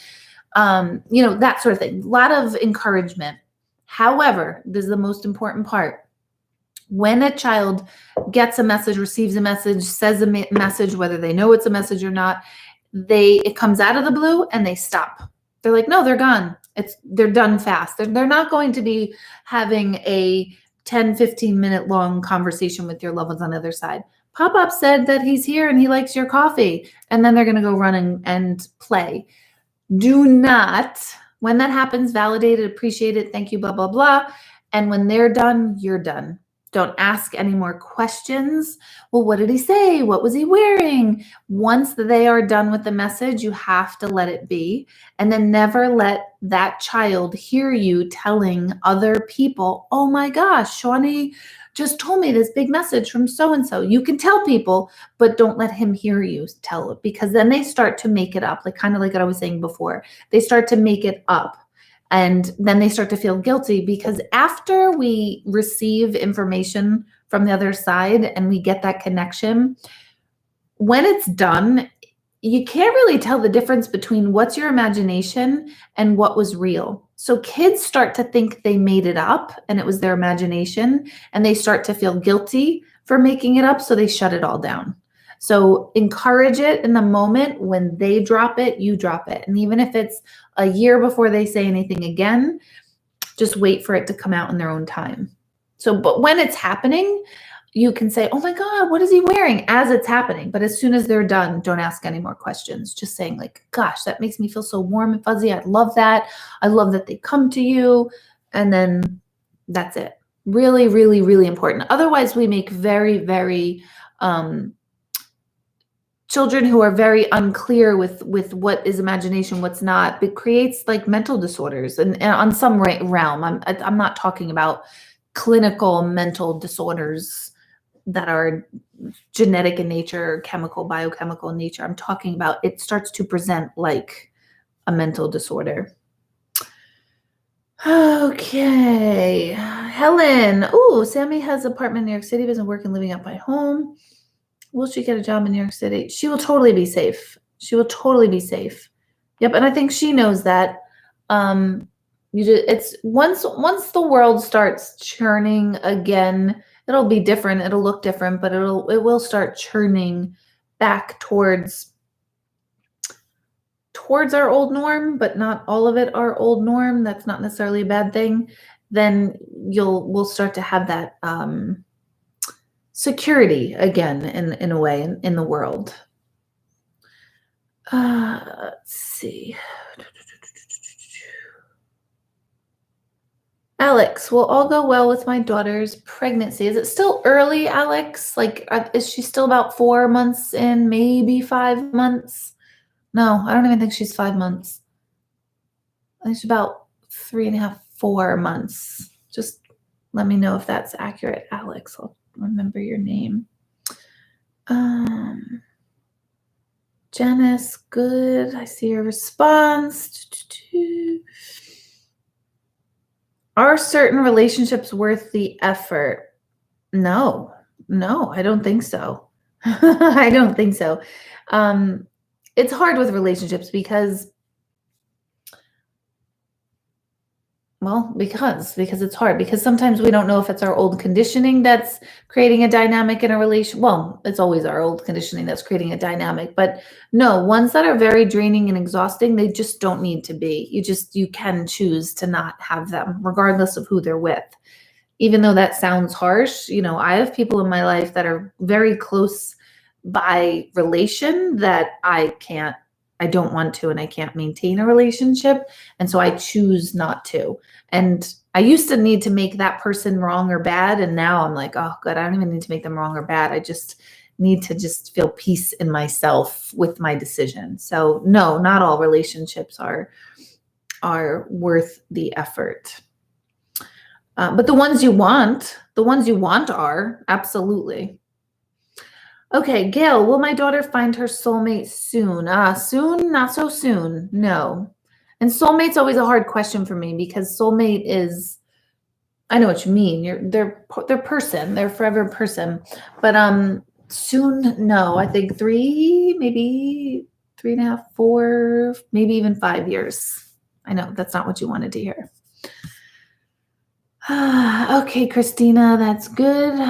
that sort of thing. A lot of encouragement. However, this is the most important part. When a child gets a message, receives a message, says a message, whether they know it's a message or not, it comes out of the blue and they stop. They're like, no, they're gone. They're done fast. They're not going to be having a 10, 15 minute long conversation with your loved ones on the other side. Pop-Up said that he's here and he likes your coffee. And then they're going to go run and play. Do not, when that happens, validate it, appreciate it, thank you, blah, blah, blah. And when they're done, you're done. Don't ask any more questions. Well, what did he say? What was he wearing? Once they are done with the message, you have to let it be. And then never let that child hear you telling other people, oh my gosh, Shawnee just told me this big message from so-and-so. You can tell people, but don't let him hear you tell it, because then they start to make it up, like kind of like what I was saying before. They start to make it up. And then they start to feel guilty, because after we receive information from the other side and we get that connection, when it's done, you can't really tell the difference between what's your imagination and what was real. So kids start to think they made it up and it was their imagination, and they start to feel guilty for making it up. So they shut it all down. So encourage it in the moment. When they drop it, you drop it. And even if it's a year before they say anything again, just wait for it to come out in their own time. So, but when it's happening, you can say, oh my God, what is he wearing as it's happening? But as soon as they're done, don't ask any more questions. Just saying like, gosh, that makes me feel so warm and fuzzy. I love that. I love that they come to you. And then that's it. Really, really, really important. Otherwise, we make very, very children who are very unclear with what is imagination, what's not. It creates like mental disorders, and on some realm. I'm not talking about clinical mental disorders that are genetic in nature, chemical, biochemical in nature. I'm talking about it starts to present like a mental disorder. Okay. Helen. Oh, Sammy has an apartment in New York City, doesn't work and living out by home. Will she get a job in New York City? She will totally be safe. She will totally be safe. Yep, and I think she knows that. It's once the world starts churning again, it'll be different. It'll look different, but it will start churning back towards our old norm, but not all of it our old norm. That's not necessarily a bad thing. Then we'll start to have that security again in a way in the world. Let's see. Alex, will all go well with my daughter's pregnancy. Is it still early, Alex? Like, is she still about 4 months in, maybe 5 months? No, I don't even think she's 5 months. I think she's about 3.5, 4 months. Just let me know if that's accurate, Alex. I'll remember your name. Janice, good. I see your response. Are certain relationships worth the effort? No, I don't think so. I don't think so. It's hard with relationships because it's hard, because sometimes we don't know if it's our old conditioning that's creating a dynamic in a relation. Well, it's always our old conditioning that's creating a dynamic, but no, ones that are very draining and exhausting, they just don't need to be. You can choose to not have them regardless of who they're with. Even though that sounds harsh, I have people in my life that are very close by relation that I don't want to, and I can't maintain a relationship. And so I choose not to. And I used to need to make that person wrong or bad. And now I'm like, oh, good. I don't even need to make them wrong or bad. I just need to just feel peace in myself with my decision. So no, not all relationships are worth the effort. But the ones you want are absolutely. Okay, Gail, will my daughter find her soulmate soon? Soon, not so soon. No. And soulmate's always a hard question for me, because soulmate is, I know what you mean. They're person, they're forever person. But soon, no. I think 3, maybe 3.5, 4, maybe even 5 years. I know that's not what you wanted to hear. Okay, Christina, that's good.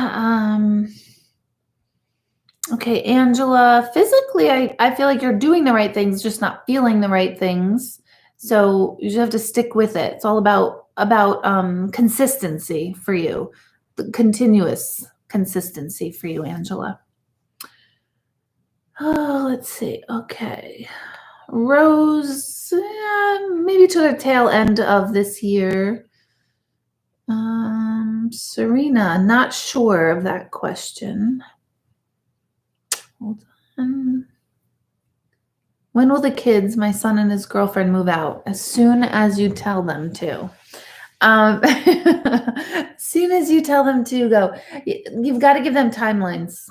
Okay, Angela, physically, I feel like you're doing the right things, just not feeling the right things. So you just have to stick with it. It's all about consistency for you, the continuous consistency for you, Angela. Oh, let's see. Okay. Rose, maybe to the tail end of this year. Serena, not sure of that question. Hold on. When will the kids, my son and his girlfriend, move out? As soon as you tell them to. As soon as you tell them to go. You've got to give them timelines.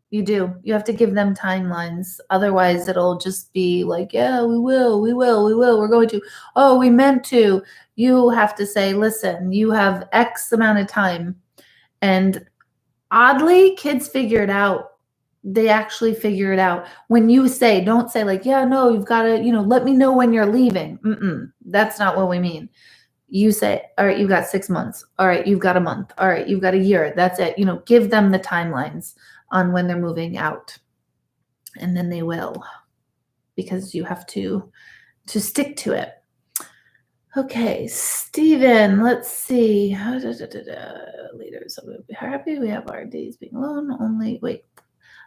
You do. You have to give them timelines. Otherwise, it'll just be like, yeah, we will. We're going to. Oh, we meant to. You have to say, listen, you have X amount of time. And oddly, kids figure it out. They actually figure it out. When you say, don't say like, yeah, no, you've got to, let me know when you're leaving. That's not what we mean. You say, all right, you've got 6 months. All right, you've got a month. All right, you've got a year. That's it. Give them the timelines on when they're moving out. And then they will, because you have to stick to it. Okay, Steven, let's see. Leaders, I'm happy we have our days being alone.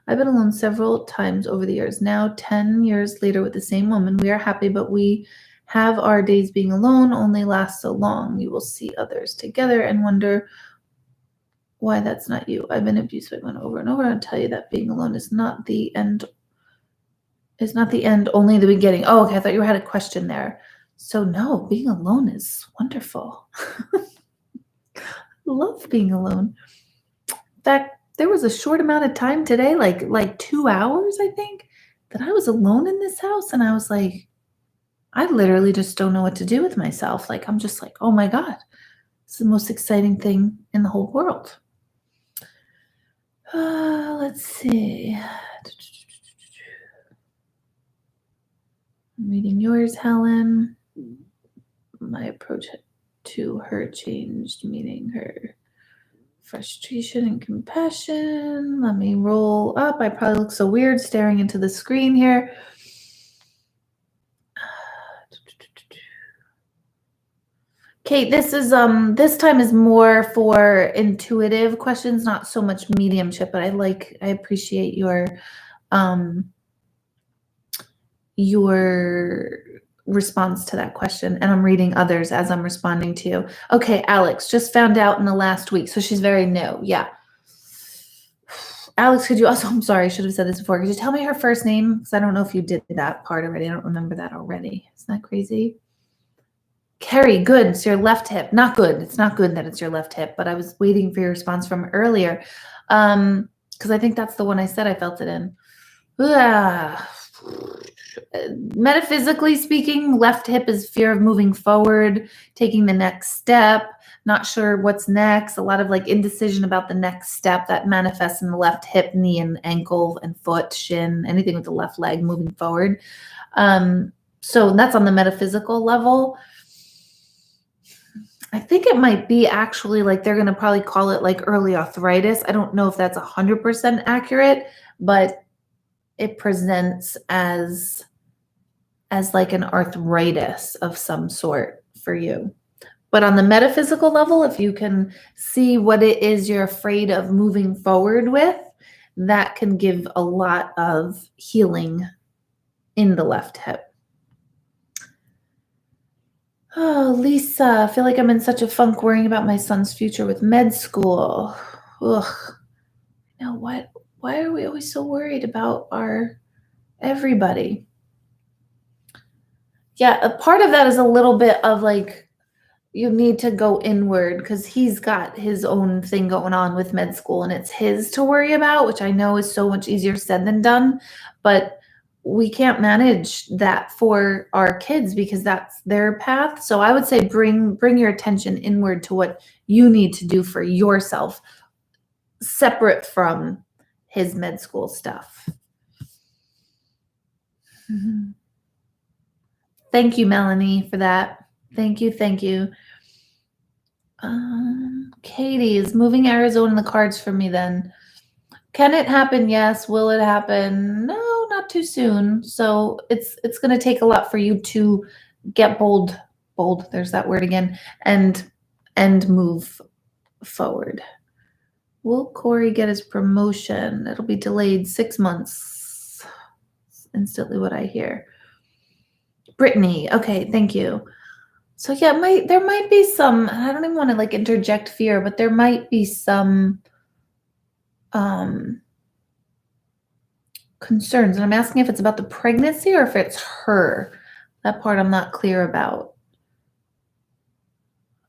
I've been alone several times over the years. Now, 10 years later with the same woman, we are happy, but we have our days being alone only last so long. You will see others together and wonder why that's not you. I've been abused by one over and over. I'll tell you that being alone is not the end. Is not the end, only the beginning. Oh, okay. I thought you had a question there. So no, being alone is wonderful. I love being alone. In fact, there was a short amount of time today, like 2 hours, I think, that I was alone in this house, and I was like, I literally just don't know what to do with myself. Like, I'm just like, oh my God, it's the most exciting thing in the whole world. Let's see. I'm reading yours, Helen. My approach to her changed, meeting her frustration and compassion. Let me roll up. I probably look so weird staring into the screen here. Kate, this time is more for intuitive questions, not so much mediumship, but I appreciate your response to that question, and I'm reading others as I'm responding to you. Okay, Alex, just found out in the last week, so she's very new. Yeah. Alex, could you also, I'm sorry, I should have said this before. Could you tell me her first name? Because I don't know if you did that part already. I don't remember that already. Isn't that crazy? Carrie, good. It's your left hip. Not good. It's not good that it's your left hip, but I was waiting for your response from earlier. Because I think that's the one I said I felt it in. Metaphysically speaking, left hip is fear of moving forward, taking the next step, not sure what's next, a lot of like indecision about the next step that manifests in the left hip, knee, and ankle and foot, shin, anything with the left leg moving forward. So that's on the metaphysical level. I think it might be actually like they're going to probably call it like early arthritis. I don't know if that's 100% accurate, but it presents as like an arthritis of some sort for you. But on the metaphysical level, if you can see what it is you're afraid of moving forward with, that can give a lot of healing in the left hip. Oh, Lisa, I feel like I'm in such a funk worrying about my son's future with med school. Ugh. You know what? Why are we always so worried about everybody? Yeah, a part of that is a little bit of like, you need to go inward because he's got his own thing going on with med school and it's his to worry about, which I know is so much easier said than done. But we can't manage that for our kids because that's their path. So I would say bring your attention inward to what you need to do for yourself, separate from his med school stuff. Mm-hmm. Thank you, Melanie, for that. Thank you. Katie, is moving Arizona in the cards for me then? Can it happen? Yes. Will it happen? No, not too soon. So it's going to take a lot for you to get bold. There's that word again, and move forward. Will Corey get his promotion? It'll be delayed 6 months. It's instantly what I hear. Brittany. Okay. Thank you. So yeah, there might be some, I don't even want to like interject fear, but there might be some concerns. And I'm asking if it's about the pregnancy or if it's her. That part I'm not clear about.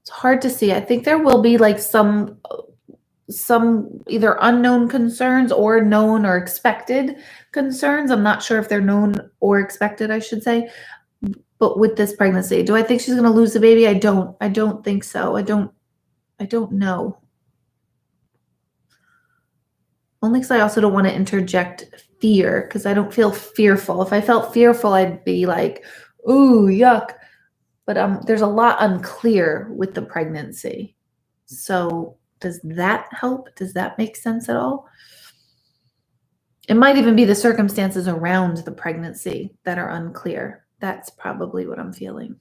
It's hard to see. I think there will be like some either unknown concerns or known or expected concerns. I'm not sure if they're known or expected, I should say. But with this pregnancy, do I think she's going to lose the baby? I don't think so. I don't know. Only because I also don't want to interject fear because I don't feel fearful. If I felt fearful, I'd be like, ooh, yuck. But there's a lot unclear with the pregnancy. So does that help? Does that make sense at all? It might even be the circumstances around the pregnancy that are unclear. That's probably what I'm feeling.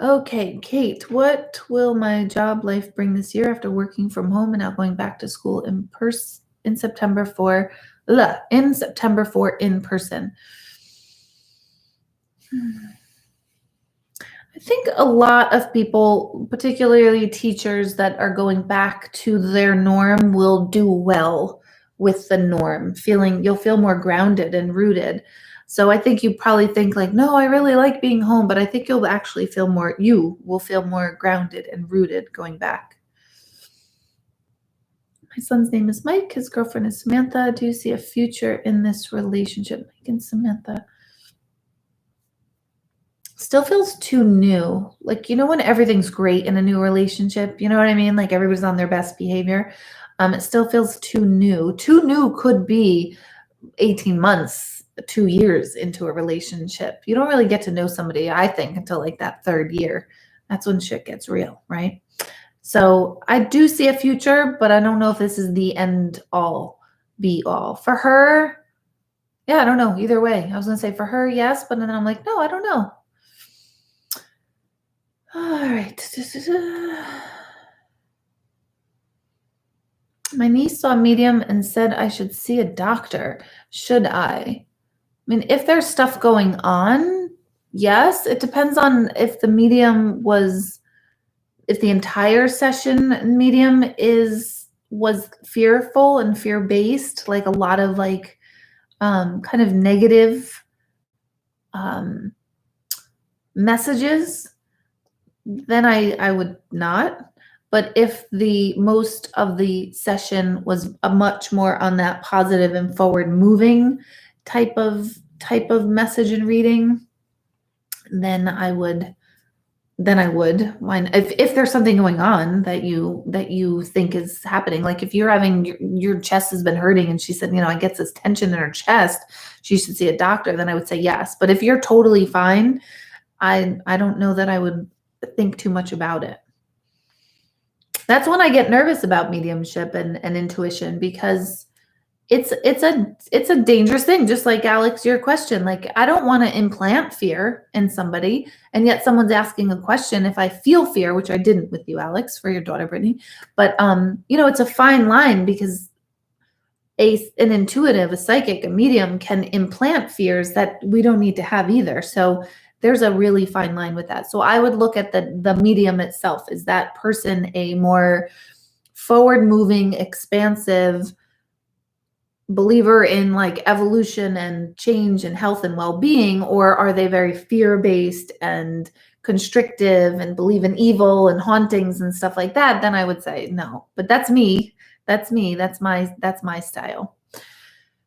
Okay, Kate, what will my job life bring this year after working from home and now going back to school in September for in person? I think a lot of people, particularly teachers that are going back to their norm, will do well with the norm. You'll feel more grounded and rooted. So I think you probably think like, no, I really like being home, but I think you will feel more grounded and rooted going back. My son's name is Mike. His girlfriend is Samantha. Do you see a future in this relationship? Mike and Samantha. Still feels too new. Like, when everything's great in a new relationship, you know what I mean? Like everybody's on their best behavior. It still feels too new. Too new could be 18 months, 2 years into a relationship. You don't really get to know somebody, I think, until like that 3rd year. That's when shit gets real, right? So I do see a future, but I don't know if this is the end all be all. For her, yeah, I don't know. Either way. I was going to say for her, yes, but then I'm like, no, I don't know. All right. My niece saw a medium and said I should see a doctor. Should I? I mean, if there's stuff going on, yes. It depends on if the entire session medium was fearful and fear-based, like a lot of like kind of negative messages, then I would not. But if the most of the session was a much more on that positive and forward moving type of message and reading, then I would mind if there's something going on that you think is happening. Like if you're having your chest has been hurting and she said, I get this tension in her chest, she should see a doctor, then I would say yes. But if you're totally fine, I don't know that I would think too much about it. That's when I get nervous about mediumship and intuition, because it's a dangerous thing. Just like Alex, your question, like I don't want to implant fear in somebody, and yet someone's asking a question. If I feel fear, which I didn't with you, Alex, for your daughter Brittany, but it's a fine line, because an intuitive, a psychic, a medium can implant fears that we don't need to have either. So there's a really fine line with that. So I would look at the medium itself. Is that person a more forward-moving, expansive believer in like evolution and change and health and well-being, or are they very fear-based and constrictive and believe in evil and hauntings and stuff like that? Then I would say no. But that's me. That's my style.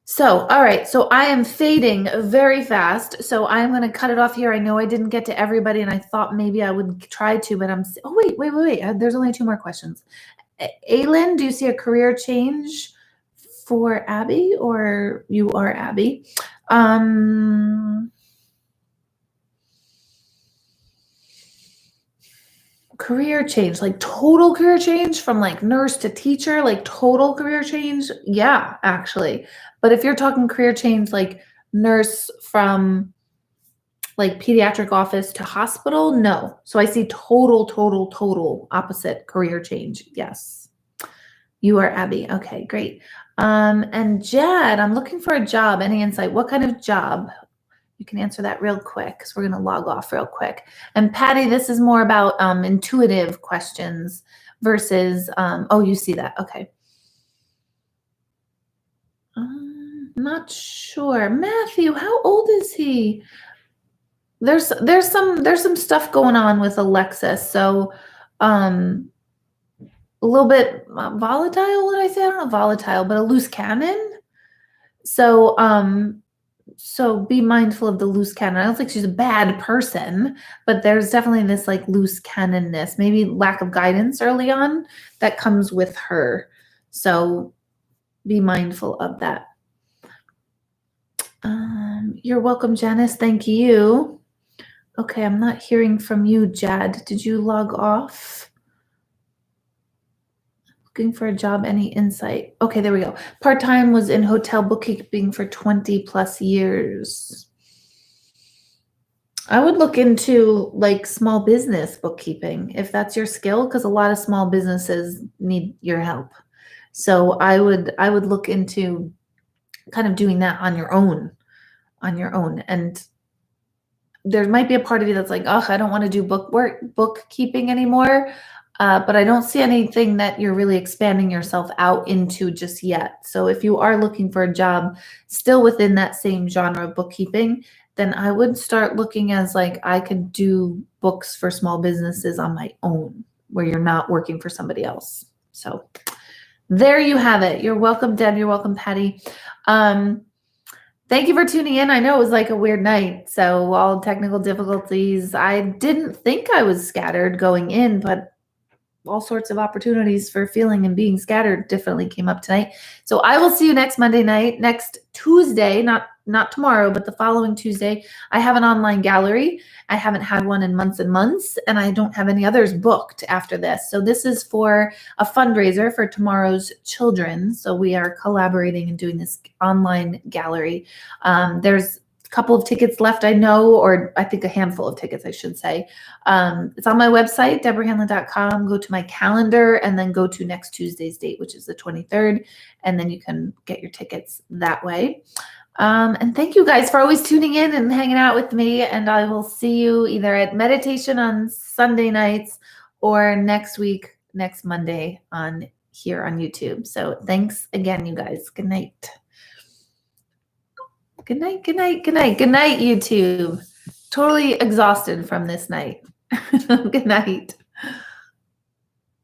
So, all right. So I am fading very fast. So I'm going to cut it off here. I know I didn't get to everybody, and I thought maybe I would try to, but wait. There's only 2 more questions. Aylin, do you see a career change for Abby, or you are Abby? Career change, like total career change from like nurse to teacher, like total career change. Yeah, actually. But if you're talking career change, like nurse from like pediatric office to hospital, no. So I see total opposite career change. Yes. You are Abby. Okay, great. And Jad, I'm looking for a job. Any insight? What kind of job? You can answer that real quick, because we're going to log off real quick. And Patty, this is more about intuitive questions versus, you see that. Okay. Not sure. Matthew, how old is he? There's some stuff going on with Alexis. So a little bit volatile, would I say? I don't know, volatile, but a loose cannon. So so be mindful of the loose cannon. I don't think she's a bad person, but there's definitely this like loose cannonness, maybe lack of guidance early on that comes with her. So be mindful of that. You're welcome, Janice. Thank you. Okay, I'm not hearing from you, Jad. Did you log off? Looking for a job, any insight? Okay, there we go. Part-time, was in hotel bookkeeping for 20 plus years. I would look into like small business bookkeeping if that's your skill, because a lot of small businesses need your help. So I would look into kind of doing that on your own, And there might be a part of you that's like, oh, I don't want to do bookkeeping anymore. But I don't see anything that you're really expanding yourself out into just yet. So if you are looking for a job still within that same genre of bookkeeping, then I would start looking as like I could do books for small businesses on my own, where you're not working for somebody else. So there you have it. You're welcome, Deb. You're welcome, Patty. Thank you for tuning in. I know it was like a weird night, so all technical difficulties. I didn't think I was scattered going in, but all sorts of opportunities for feeling and being scattered definitely came up tonight. So I will see you next Monday night, next Tuesday, not tomorrow, but the following Tuesday. I have an online gallery. I haven't had one in months and months, and I don't have any others booked after this. So this is for a fundraiser for tomorrow's children. So we are collaborating and doing this online gallery. There's couple of tickets left, I know, or I think a handful of tickets, I should say. It's on my website, deborahhanlon.com. Go to my calendar and then go to next Tuesday's date, which is the 23rd. And then you can get your tickets that way. And thank you guys for always tuning in and hanging out with me. And I will see you either at meditation on Sunday nights or next week, next Monday here on YouTube. So thanks again, you guys. Good night. Good night, good night, good night. Good night, YouTube. Totally exhausted from this night. Good night.